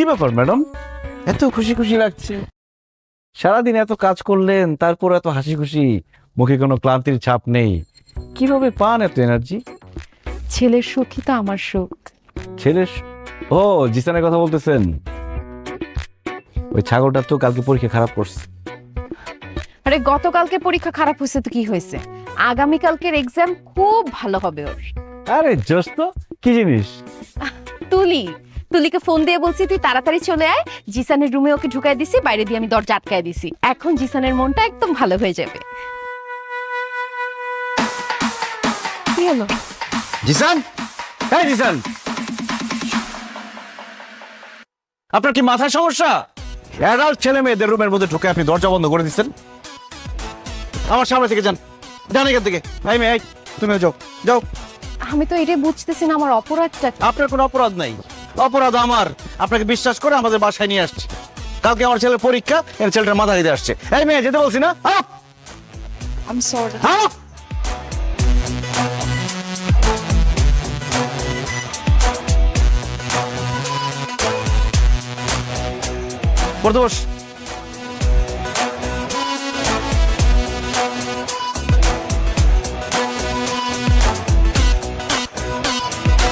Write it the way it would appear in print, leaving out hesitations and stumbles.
কি ব্যাপার ম্যাডাম, এত খুশি খুশি লাগছে? সারাদিন এত কাজ করলেন, তারপর এত হাসি খুশি, মুখে কোনো ক্লান্তির ছাপ নেই। কিভাবে পান এত এনার্জি? ছেলের সুখই তো আমার সুখ। ছেলের ও, জিসানের কথা বলতেছেন? ওই ছাগলটা তো কালকে পরীক্ষা খারাপ করছে। আরে গতকালকে পরীক্ষা খারাপ হয়েছে তো কি হয়েছে, আগামীকালকের এক্সাম খুব ভালো হবে ওর। আরে জোস তো, কি জিনিস? তুলিকে ফোন দিয়ে বলছি তুই তাড়াতাড়ি চলে আয়, জিসানের রুমে ওকে ঢুকাই দিছি, বাইরে দিয়ে আমি দরজা আটকায় দিছি। এখন জিসানের মনটা একদম ভালো হয়ে যাবে। কি হলো? জিসান, এই জিসান, আপনার কি মাথায় সমস্যা? অ্যাডাল্ট ছেলে মেয়েদের রুমের মধ্যে ঢুকে আপনি দরজা বন্ধ করে দিচ্ছেন। আমার সামনে থেকে যান, যান এখান থেকে। এই মেয়ে, তুমি যাও যাও। আমি তো এটাই বুঝতেছি না আমার অপরাধটা কি। আপনার কোনো অপরাধ নাই, অপরাধ আমার। আপনাকে বিশ্বাস করে আমাদের বাসায় নিয়ে আসছি। কালকে আমার ছেলের পরীক্ষা, এর ছেলেটার মাথা দিতে আসছে। এই মেয়ে, যেতে বলছি না? I am sorry. পড়তে বস।